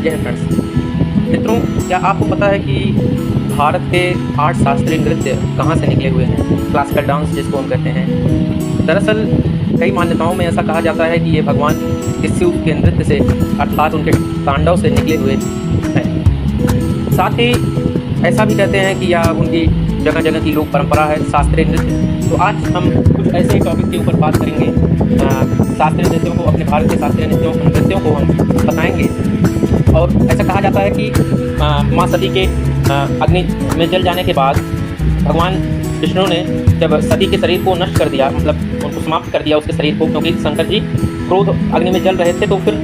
जय हिंद फ्रेंड्स। मित्रों, क्या आपको पता है कि भारत के 8 शास्त्रीय नृत्य कहाँ से निकले हुए हैं? क्लासिकल डांस जिसको हम कहते हैं। दरअसल कई मान्यताओं में ऐसा कहा जाता है कि ये भगवान शिव के नृत्य से अर्थात उनके तांडव से निकले हुए हैं। साथ ही ऐसा भी कहते हैं कि यह उनकी जगह जगह की लोक परंपरा है शास्त्रीय नृत्य। तो आज हम कुछ ऐसे टॉपिक के ऊपर बात करेंगे। शास्त्रीय नृत्यों को, अपने भारत के शास्त्रीय नृत्यों को हम बताएंगे। और ऐसा कहा जाता है कि माँ सती के अग्नि में जल जाने के बाद भगवान विष्णु ने जब सती के शरीर को नष्ट कर दिया, मतलब उनको समाप्त कर दिया उसके शरीर को, क्योंकि शंकर जी क्रोध अग्नि में जल रहे थे, तो फिर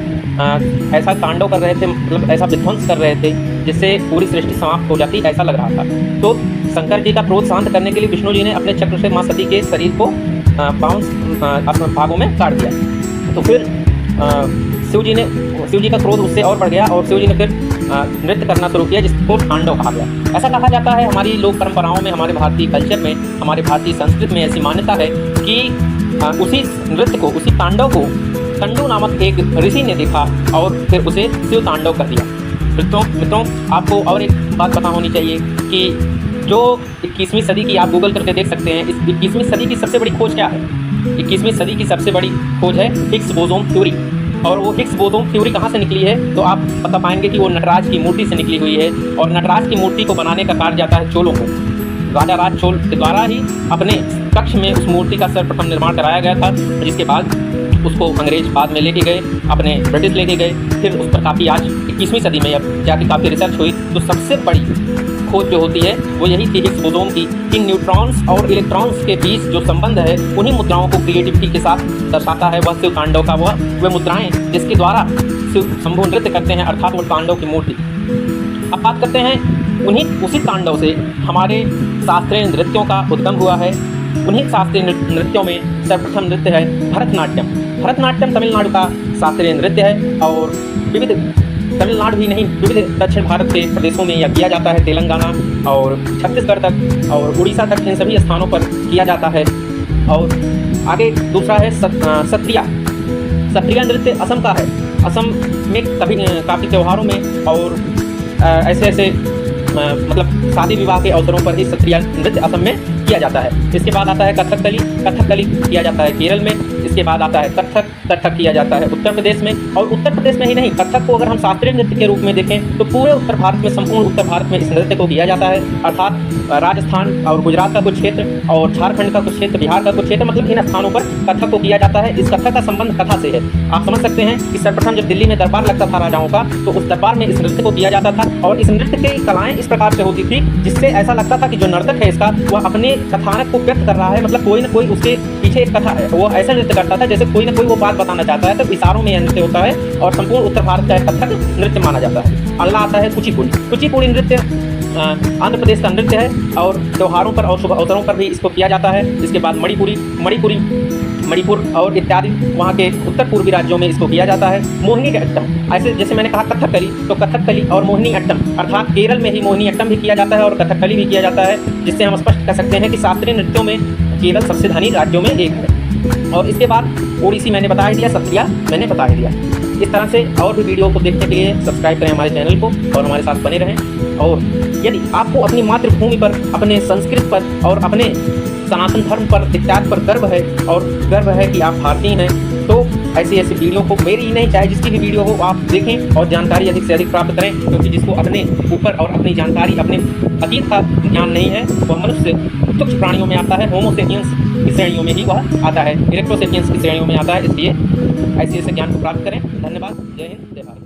ऐसा तांडव कर रहे थे, मतलब ऐसा विध्वंस कर रहे थे जिससे पूरी सृष्टि समाप्त हो जाती, ऐसा लग रहा था। तो शंकर जी का क्रोध शांत करने के लिए विष्णु जी ने अपने चक्र से माँ सती के शरीर को अपने भागों में काट दिया। तो फिर शिव जी का क्रोध उससे और बढ़ गया और शिव जी ने फिर नृत्य करना शुरू किया, जिसको तांडव कहा गया। ऐसा कहा जाता है हमारी लोक परंपराओं में, हमारे भारतीय कल्चर में, हमारे भारतीय संस्कृति में ऐसी मान्यता है कि उसी नृत्य को, उसी तांडव को कंडू नामक एक ऋषि ने देखा और फिर उसे शिव तांडव कर दिया। मित्रों, आपको और एक बात पता होनी चाहिए कि जो 21वीं सदी की, आप गूगल करके देख सकते हैं, इस 21वीं सदी की सबसे बड़ी खोज क्या है? 21वीं सदी की सबसे बड़ी खोज है हिग्स बोसोन थ्योरी। और वो हिग्स बोसोन थ्योरी कहाँ से निकली है? तो आप बता पाएंगे कि वो नटराज की मूर्ति से निकली हुई है। और नटराज की मूर्ति को बनाने का कार्य जाता है चोलों को। राजा राज चोल के द्वारा ही अपने कक्ष में उस मूर्ति का सर्वप्रथम निर्माण कराया गया था, जिसके बाद उसको अंग्रेज बाद में लेके गए, अपने ब्रिटिश लेके गए। फिर उस पर काफ़ी आज 21वीं सदी में अब जाके काफ़ी रिसर्च हुई, तो सबसे बड़ी खोज जो होती है वो यही थी हिग्स बोसोन की, कि न्यूट्रॉन्स और इलेक्ट्रॉन्स के बीच जो संबंध है, उन्हीं मुद्राओं को क्रिएटिविटी के साथ दर्शाता है वह शिव तांडव का वह मुद्राएं जिसके द्वारा शिव शंभु नृत्य करते हैं, अर्थात वो तांडव की मूर्ति। अब बात करते हैं उसी तांडव से हमारे शास्त्रीय नृत्यों का उद्गम हुआ है। उन्हीं शास्त्रीय नृत्यों में सर्वप्रथम नृत्य है भरतनाट्यम। भरतनाट्यम तमिलनाडु का शास्त्रीय नृत्य है और विविध, तमिलनाडु ही नहीं, विविध दक्षिण भारत के प्रदेशों में यह किया जाता है, तेलंगाना और छत्तीसगढ़ तक और उड़ीसा तक, इन सभी स्थानों पर किया जाता है। और आगे दूसरा है सत्रिया। सत्रिया नृत्य असम का है। असम में काफ़ी त्योहारों में और ऐसे मतलब शादी विवाह के अवसरों पर ही सत्रिया नृत्य असम में किया जाता है। इसके बाद आता है कथकली। कथकली किया जाता है केरल में। इसके बाद आता है कथक किया जाता है उत्तर प्रदेश में। और उत्तर प्रदेश में ही नहीं, कथक को अगर हम शास्त्रीय नृत्य के रूप में देखें तो पूरे उत्तर भारत में, संपूर्ण उत्तर भारत में इस नृत्य को किया जाता है। अर्थात राजस्थान और गुजरात का कुछ क्षेत्र और झारखंड का कुछ क्षेत्र, बिहार का कुछ क्षेत्र, मतलब इन स्थानों पर कथक को किया जाता है। इस कथक का संबंध कथा से है। आप समझ सकते हैं कि सर्वप्रथम जब दिल्ली में दरबार लगता था राजाओं का, तो उस दरबार में इस नृत्य को किया जाता था। और इस नृत्य की कलाएं इस प्रकार से होती थी जिससे ऐसा लगता था कि जो नर्तक है इसका, वह अपने कथानक को व्यक्त कर रहा है, मतलब कोई ना कोई उसके पीछे एक कथा है। वो ऐसा नृत्य करता था जैसे कोई ना कोई वो बात बताना चाहता है। तो इशारों में यह नृत्य होता है और संपूर्ण उत्तर भारत का कथक नृत्य माना जाता है। अगला आता है कुचिपुड़ी। कुचिपुड़ी नृत्य आंध्र प्रदेश का नृत्य है और त्योहारों पर और शुभ अवसरों पर भी इसको किया जाता है। इसके बाद मणिपुर और इत्यादि वहाँ के उत्तर पूर्वी राज्यों में इसको किया जाता है। मोहिनी अट्टम, ऐसे जैसे मैंने कहा कथकली, तो कथकली और मोहिनी अट्टम, अर्थात केरल में ही मोहिनी अट्टम भी किया जाता है और कथकली भी किया जाता है, जिससे हम स्पष्ट कर सकते हैं कि शास्त्रीय नृत्यों में केरल सबसे धनी राज्यों में एक है। और इसके बाद ओडिसी मैंने बता दिया, सत्रिया मैंने बता दिया। इस तरह से और भी वीडियो को देखने के लिए सब्सक्राइब करें हमारे चैनल को और हमारे साथ बने रहें। और यदि आपको अपनी मातृभूमि पर, अपने संस्कृत पर और अपने सनातन धर्म पर, इत्यादि पर गर्व है और गर्व है कि आप भारतीय हैं, तो ऐसी वीडियो को, मेरी ही नहीं चाहे जिसकी भी वीडियो हो, आप देखें और जानकारी अधिक से अधिक प्राप्त करें। क्योंकि जिसको अपने ऊपर और अपनी जानकारी, अपने अतीत का ज्ञान नहीं है, वह मनुष्य तुच्छ प्राणियों में आता है, होमोसेपियंस की श्रेणियों में ही वह आता है, इलेक्ट्रोसेपियंस की श्रेणियों में आता है। इसलिए ऐसे ज्ञान को प्राप्त करें। धन्यवाद। जय हिंद, जय भारत।